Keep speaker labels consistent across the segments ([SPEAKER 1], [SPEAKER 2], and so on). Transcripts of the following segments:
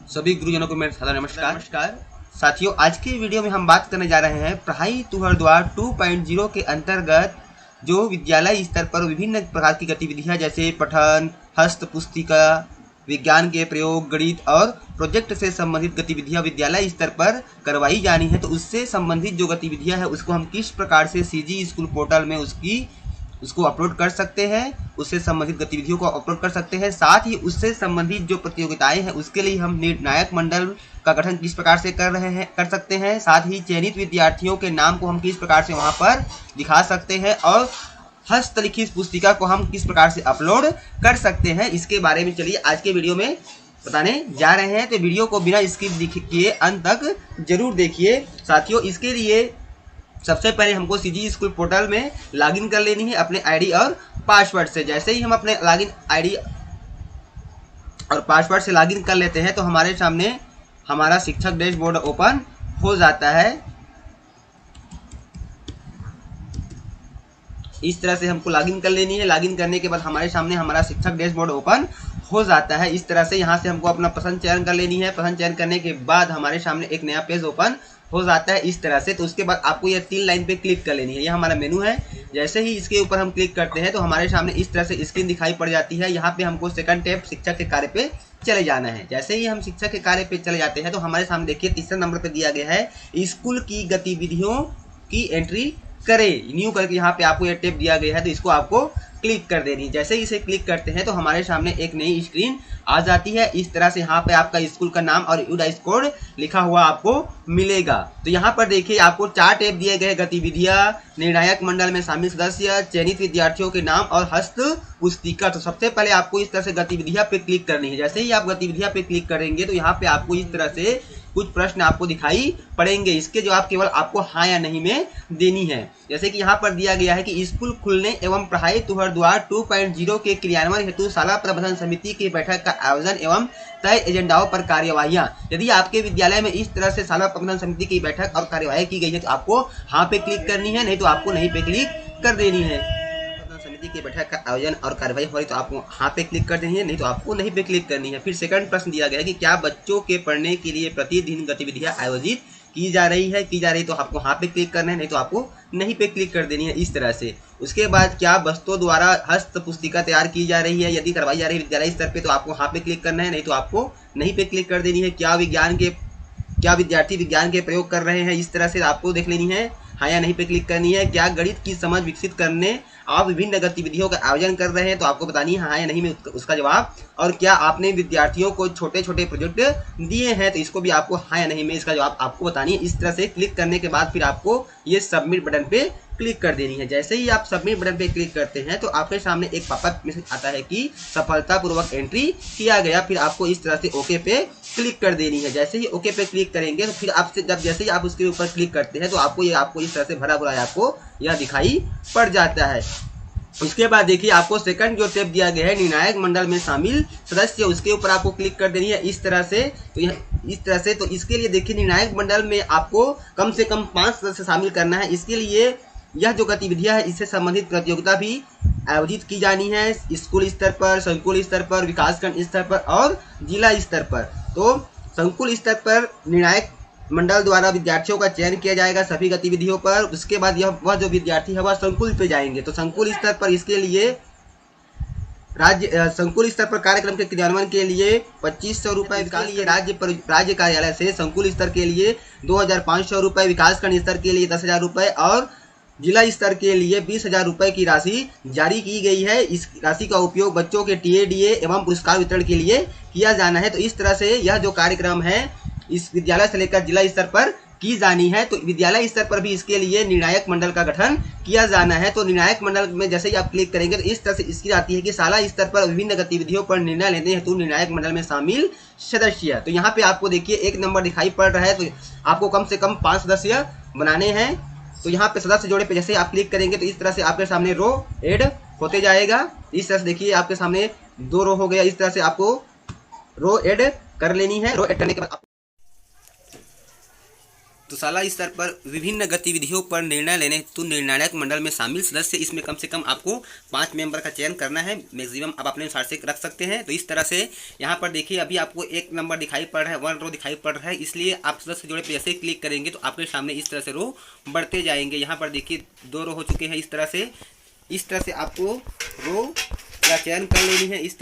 [SPEAKER 1] सभी गुरुजनों को मेरा सादर नमस्कार। साथियों, आज की वीडियो में हम बात करने जा रहे हैं पढ़ाई तुहर द्वार 2.0 के अंतर्गत जो विद्यालय स्तर पर विभिन्न प्रकार की गतिविधियां जैसे पठन, हस्त पुस्तिका, विज्ञान के प्रयोग, गणित और प्रोजेक्ट से संबंधित गतिविधियां विद्यालय स्तर पर करवाई जानी है। तो उससे संबंधित जो गतिविधियां हैं उसको हम किस प्रकार से सीजी स्कूल पोर्टल में उसको अपलोड कर सकते हैं, उससे संबंधित गतिविधियों को अपलोड कर सकते हैं। साथ ही उससे संबंधित जो प्रतियोगिताएं हैं उसके लिए हम निर्णायक मंडल का गठन किस प्रकार से कर सकते हैं। साथ ही चयनित विद्यार्थियों के नाम को हम किस प्रकार से वहां पर दिखा सकते हैं और हस्तलिखित पुस्तिका को हम किस प्रकार से अपलोड कर सकते हैं, इसके बारे में चलिए आज के वीडियो में बताने जा रहे हैं। तो वीडियो को बिना स्किप किए अंत तक जरूर देखिए। साथियों, इसके लिए सबसे पहले हमको सीजी स्कूल पोर्टल में लॉगिन कर लेनी है अपने आईडी और पासवर्ड से। जैसे ही हम अपने लॉगिन आईडी और पासवर्ड से लॉगिन कर लेते हैं तो हमारे सामने हमारा शिक्षक डैशबोर्ड ओपन हो जाता है। इस तरह से हमको लॉगिन कर लेनी है। लॉगिन करने के बाद हमारे सामने हमारा शिक्षक डैशबोर्ड ओपन हो जाता है। इस तरह से यहाँ से हमको अपना पसंद चयन कर लेनी है। पसंद चयन करने के बाद हमारे सामने एक नया पेज ओपन हो जाता है इस तरह से। तो उसके बाद आपको ये 3 लाइन पे क्लिक कर लेनी है। यह हमारा मेनू है। जैसे ही इसके ऊपर हम क्लिक करते हैं तो हमारे सामने इस तरह से स्क्रीन दिखाई पड़ जाती है। यहाँ पे हमको सेकंड टैब शिक्षक के कार्य पे चले जाना है। जैसे ही हम शिक्षक के कार्य पे चले जाते हैं तो हमारे सामने देखिए तीसरे नंबर पे दिया गया है स्कूल की गतिविधियों की एंट्री करें। न्यू करके यहाँ पे आपको ये टैब दिया गया है तो इसको आपको क्लिक कर देनी है। जैसे ही इसे क्लिक करते हैं तो हमारे सामने एक नई स्क्रीन आ जाती है। इस तरह से यहाँ पे आपका स्कूल का नाम और यूडाइस कोड लिखा हुआ आपको मिलेगा। तो यहाँ पर देखिए आपको 4 टैब दिए गए, गतिविधियां, निर्णायक मंडल में शामिल सदस्य, चयनित विद्यार्थियों के नाम और हस्त पुस्तिका। तो सबसे पहले आपको इस तरह से गतिविधियां पे क्लिक करनी है। जैसे ही आप गतिविधियां पे क्लिक करेंगे तो यहाँ पे आपको इस तरह से कुछ प्रश्न आपको दिखाई पड़ेंगे। इसके जवाब केवल आपको हाँ या नहीं में देनी है। जैसे कि यहाँ पर दिया गया है कि स्कूल खुलने एवं पढ़ाई तुहर द्वार 2.0 के क्रियान्वयन हेतु शाला प्रबंधन समिति की बैठक का आयोजन एवं तय एजेंडाओं पर कार्यवाहियां। यदि आपके विद्यालय में इस तरह से शाला प्रबंधन समिति की बैठक और कार्यवाही की गई है तो आपको हाँ पे क्लिक करनी है, नहीं तो आपको नहीं पे क्लिक कर देनी है। समिति की बैठक का आयोजन और कार्यवाही हो रही तो आपको हाँ पे क्लिक कर देनी है, नहीं तो आपको नहीं पे क्लिक करनी है। फिर सेकंड प्रश्न दिया गया है कि क्या बच्चों के पढ़ने के लिए प्रतिदिन गतिविधियां आयोजित की जा रही तो आपको हाँ पे क्लिक करना है, नहीं तो आपको नहीं पे क्लिक कर देनी है इस तरह से। उसके बाद क्या वस्तुओं द्वारा हस्त पुस्तिका तैयार की जा रही है, यदि करवाई जा रही है विद्यालय स्तर पे तो आपको हाँ पे क्लिक करना है, नहीं तो आपको नहीं पे क्लिक कर देनी है। क्या विद्यार्थी विज्ञान के प्रयोग कर रहे हैं, इस तरह से आपको देख लेनी है, हाँ या नहीं पे क्लिक करनी है। क्या गणित की समझ विकसित करने आप विभिन्न गतिविधियों का आयोजन कर रहे हैं तो आपको बतानी है हाँ या नहीं में उसका जवाब। और क्या आपने विद्यार्थियों को छोटे छोटे प्रोजेक्ट दिए हैं तो इसको भी आपको हाँ या नहीं में इसका जवाब आपको बतानी है। इस तरह से क्लिक करने के बाद फिर आपको ये सबमिट बटन पे क्लिक कर देनी है। जैसे ही आप सबमिट बटन पे क्लिक करते हैं तो आपके सामने एक पॉपअप मैसेज आता है कि सफलतापूर्वक एंट्री किया गया। फिर आपको इस तरह से ओके पे क्लिक कर देनी है। जैसे ही ओके पे क्लिक करेंगे तो फिर आपसे जैसे ही आप उसके ऊपर क्लिक करते हैं तो आपको इस तरह से भरा भरा आपको यह दिखाई पड़ जाता है। उसके बाद देखिए आपको सेकंड जो टैब दिया गया है निर्णायक मंडल में शामिल सदस्य, उसके ऊपर आपको क्लिक कर देनी है इस तरह से। तो इसके लिए देखिए निर्णायक मंडल में आपको कम से कम 5 सदस्य शामिल करना है। इसके लिए यह जो गतिविधियां है इससे संबंधित प्रतियोगिता भी आयोजित की जानी है स्कूल स्तर पर, संकुल स्तर पर, विकासखंड स्तर पर और जिला स्तर पर। तो संकुल स्तर पर निर्णायक मंडल द्वारा विद्यार्थियों का चयन किया जाएगा सभी गतिविधियों पर। उसके बाद वह जो विद्यार्थी है वह संकुल पे जाएंगे। तो संकुल स्तर पर इसके लिए संकुल स्तर पर कार्यक्रम के क्रियान्वयन के लिए 2500 रुपये, राज्य कार्यालय से संकुल स्तर के लिए 2500 रुपये, विकासखंड स्तर के लिए 10,000 रुपये और जिला स्तर के लिए 20,000 रुपये की राशि जारी की गई है। इस राशि का उपयोग बच्चों के टीएडीए एवं पुरस्कार वितरण के लिए किया जाना है। तो इस तरह से यह जो कार्यक्रम है इस विद्यालय से लेकर जिला स्तर पर की जानी है। तो विद्यालय स्तर पर भी इसके लिए निर्णायक मंडल का गठन किया जाना है। तो निर्णायक मंडल में जैसे ही आप क्लिक करेंगे तो इस तरह से इसकी आती है कि शाला स्तर पर विभिन्न गतिविधियों पर निर्णय लेने हेतु निर्णायक मंडल में शामिल सदस्य। तो यहाँ पे आपको देखिए 1 नंबर दिखाई पड़ रहा है। तो आपको कम से कम 5 सदस्य बनाने हैं। तो यहाँ पे सदस्य जोड़े पे जैसे आप क्लिक करेंगे तो इस तरह से आपके सामने रो ऐड होते जाएगा। इस तरह से देखिए आपके सामने 2 रो हो गया। इस तरह से आपको रो ऐड कर लेनी है। रो ऐड करने के बाद तो शाला स्तर पर विभिन्न गतिविधियों पर निर्णय लेने हेतु निर्णायक मंडल में शामिल सदस्य, इसमें कम से कम आपको 5 मेंबर का चयन करना है। मैक्सिमम आप अपने अनुसार से रख सकते हैं। तो इस तरह से यहाँ पर देखिए अभी आपको एक नंबर दिखाई पड़ रहा है, 1 रो दिखाई पड़ रहा है, इसलिए आप सदस्य जोड़े पे जैसे क्लिक करेंगे तो आपके सामने इस तरह से रो बढ़ते जाएंगे। यहाँ पर देखिए 2 रो हो चुके हैं। इस तरह से आपको रो का चयन कर लेनी है। इस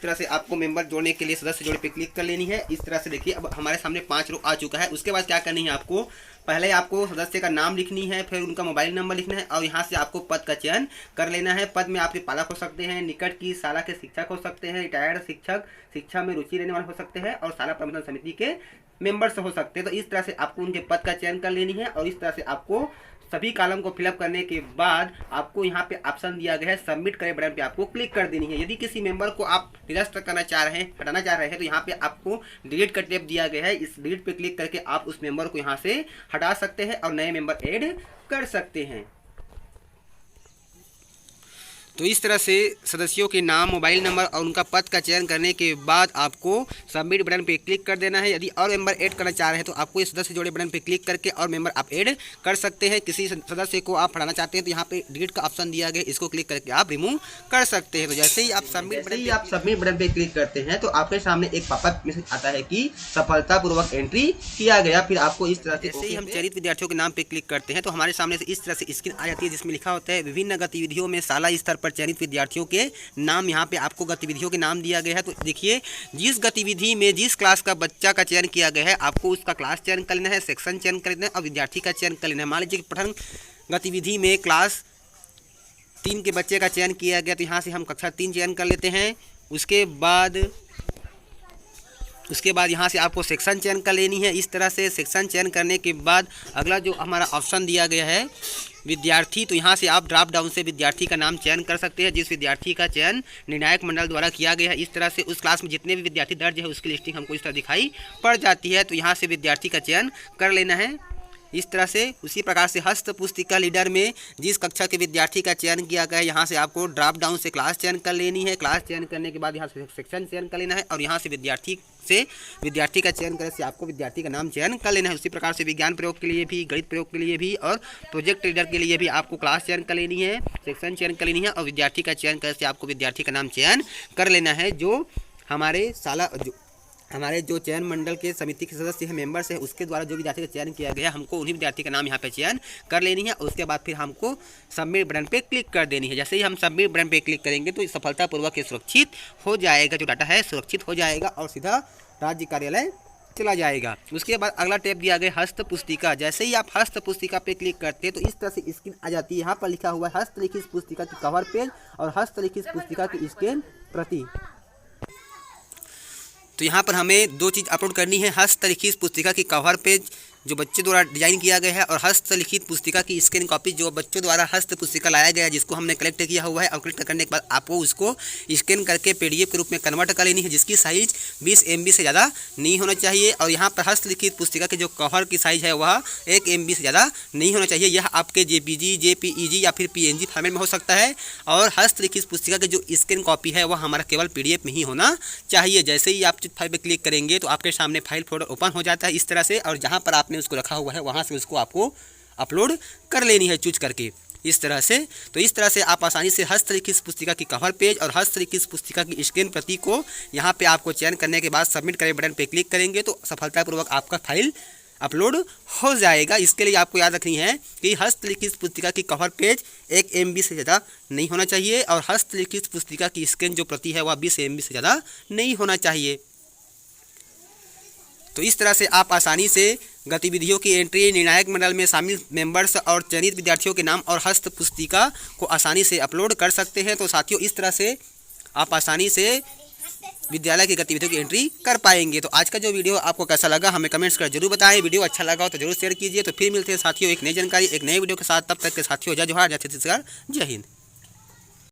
[SPEAKER 1] तरह से आपको मेंबर जोड़ने के लिए सदस्य जोड़े पे क्लिक कर लेनी है। इस तरह से देखिए अब हमारे सामने 5 रो आ चुका है। उसके बाद क्या करनी है, आपको पहले आपको सदस्य का नाम लिखनी है, फिर उनका मोबाइल नंबर लिखना है और यहाँ से आपको पद का चयन कर लेना है। पद में आपके पालक हो सकते हैं, निकट की शाला के शिक्षक हो सकते हैं, रिटायर्ड शिक्षक, शिक्षा में रुचि लेने वाले हो सकते हैं और शाला प्रबंधन समिति के मेंबर्स हो सकते हैं। तो इस तरह से आपको उनके पद का चयन कर लेनी है और इस तरह से आपको सभी कॉलम को फिलअप करने के बाद आपको यहाँ पे ऑप्शन दिया गया है सबमिट करें बटन पे आपको क्लिक कर देनी है। यदि किसी मेंबर को आप निरस्त करना चाह रहे हैं, हटाना चाह रहे हैं, तो यहाँ पे आपको डिलीट का टैब दिया गया है। इस डिलीट पे क्लिक करके आप उस मेंबर को यहाँ से हटा सकते हैं और नए मेंबर ऐड कर सकते हैं। तो इस तरह से सदस्यों के नाम, मोबाइल नंबर और उनका पद का चयन करने के बाद आपको सबमिट बटन पे क्लिक कर देना है। यदि और मेंबर ऐड करना चाह रहे हैं तो आपको इस सदस्य जोड़े बटन पे क्लिक करके और मेंबर आप ऐड कर सकते हैं। किसी सदस्य को आप हटाना चाहते हैं तो यहाँ पे डिलीट का ऑप्शन दिया गया है, इसको क्लिक करके आप रिमूव कर सकते हैं। तो जैसे ही आप सबमिट बटन पे क्लिक करते हैं तो आपके सामने एक पॉपअप मैसेज आता है कि सफलतापूर्वक एंट्री किया गया। फिर आपको इस तरह से जैसे ही हम चयनित विद्यार्थियों के नाम पे क्लिक करते हैं तो हमारे सामने से इस तरह से स्क्रीन आ जाती है जिसमें लिखा होता है विभिन्न गतिविधियों में शाला स्तर पर चयनित विद्यार्थियों के नाम। यहाँ पे आपको गतिविधियों के नाम दिया गया है। तो देखिए जिस गतिविधि में जिस क्लास का बच्चा का चयन किया गया है आपको उसका क्लास चयन कर लेना है, सेक्शन चयन कर लेना है और विद्यार्थी का चयन कर लेना है। मान लीजिए कि पठन गतिविधि में क्लास 3 के बच्चे का चयन किया गया तो यहाँ से हम कक्षा 3 चयन कर लेते हैं। उसके बाद यहाँ से आपको सेक्शन चयन कर लेनी है। इस तरह से सेक्शन चयन करने के बाद अगला जो हमारा ऑप्शन दिया गया है विद्यार्थी, तो यहाँ से आप ड्रॉप डाउन से विद्यार्थी का नाम चयन कर सकते हैं जिस विद्यार्थी का चयन निर्णायक मंडल द्वारा किया गया है। इस तरह से उस क्लास में जितने भी विद्यार्थी दर्ज है उसकी लिस्टिंग हमको इस तरह दिखाई पड़ जाती है। तो यहाँ से विद्यार्थी का चयन कर लेना है। इस तरह से उसी प्रकार से हस्त पुस्तिका लीडर में जिस कक्षा के विद्यार्थी का चयन किया गया है यहाँ से आपको ड्रॉप डाउन से क्लास चयन कर लेनी है। क्लास चयन करने के बाद यहाँ से सेक्शन चयन कर लेना है और यहाँ से विद्यार्थी का चयन करने से आपको विद्यार्थी का नाम चयन कर लेना है। उसी प्रकार से विज्ञान प्रयोग के लिए भी, गणित प्रयोग के लिए भी और प्रोजेक्ट लीडर के लिए भी आपको क्लास चयन कर लेनी है, सेक्शन चयन कर लेनी है और विद्यार्थी का चयन करने से आपको विद्यार्थी का नाम चयन कर लेना है। जो हमारे जो चयन मंडल के समिति के सदस्य हैं, मेंबर्स हैं, उसके द्वारा जो विद्यार्थी का चयन किया गया है हमको उन्हीं विद्यार्थी का नाम यहाँ पे चयन कर लेनी है। उसके बाद फिर हमको सबमिट बटन पे क्लिक कर देनी है। जैसे ही हम सबमिट बटन पे क्लिक करेंगे तो सफलतापूर्वक ये सुरक्षित हो जाएगा, जो डाटा है सुरक्षित हो जाएगा और सीधा राज्य कार्यालय चला जाएगा। उसके बाद अगला टैब दिया गया हस्त पुस्तिका। जैसे ही आप हस्त पुस्तिका पे क्लिक करते हैं तो इस तरह से स्क्रीन आ जाती है। यहाँ पर लिखा हुआ है हस्तलिखित पुस्तिका की कवर पेज और हस्तलिखित पुस्तिका की स्कैन प्रति। तो यहाँ पर हमें 2 चीज़ अपलोड करनी है, हस्तलिखित पुस्तिका की कवर पेज जो बच्चे द्वारा डिजाइन किया गया है और हस्तलिखित पुस्तिका की स्कैन कॉपी जो बच्चों द्वारा हस्त पुस्तिका लाया गया है जिसको हमने कलेक्ट किया हुआ है। और कलेक्ट करने के बाद आपको उसको स्कैन करके PDF के रूप में कन्वर्ट कर लेनी है जिसकी साइज़ 20 MB से ज़्यादा नहीं होना चाहिए। और यहाँ पर हस्तलिखित पुस्तिका के जो कवर की साइज़ है वह 1 MB से ज़्यादा नहीं होना चाहिए। यह आपके JPG, JPEG या फिर PNG फॉर्मेट में हो सकता है। और हस्तलिखित पुस्तिका की जो स्कैन कॉपी है वह हमारा केवल PDF में ही होना चाहिए। जैसे ही आप फाइल पर क्लिक करेंगे तो आपके सामने फाइल फोल्डर ओपन हो जाता है इस तरह से, और जहाँ पर आपने उसको रखा हुआ है वहाँ से उसको आपको अपलोड कर लेनी है चूज करके इस तरह से। तो इस तरह से आप आसानी से हस्तलिखित पुस्तिका की कवर पेज और हस्तलिखित पुस्तिका की स्कैन प्रति को यहाँ पे आपको चयन करने के बाद सबमिट करें बटन पे क्लिक करेंगे तो सफलतापूर्वक आपका फाइल अपलोड हो जाएगा। इसके लिए आपको याद रखनी है कि हस्तलिखित पुस्तिका की कवर पेज 1 MB से ज़्यादा नहीं होना चाहिए और हस्तलिखित पुस्तिका की स्कैन जो प्रति है वह 20 MB से ज़्यादा नहीं होना चाहिए। तो इस तरह से आप आसानी से गतिविधियों की एंट्री, निर्णायक मंडल में शामिल मेंबर्स और चयनित विद्यार्थियों के नाम और हस्त पुस्तिका को आसानी से अपलोड कर सकते हैं। तो साथियों इस तरह से आप आसानी से विद्यालय की गतिविधियों की एंट्री कर पाएंगे। तो आज का जो वीडियो आपको कैसा लगा हमें कमेंट्स कर जरूर बताएं। वीडियो अच्छा लगा हो तो जरूर शेयर कीजिए। तो फिर मिलते हैं साथियों एक नई जानकारी, एक नए वीडियो के साथ। तब तक के साथियों जय जोहार, जय छत्तीसगढ़, जय हिंद।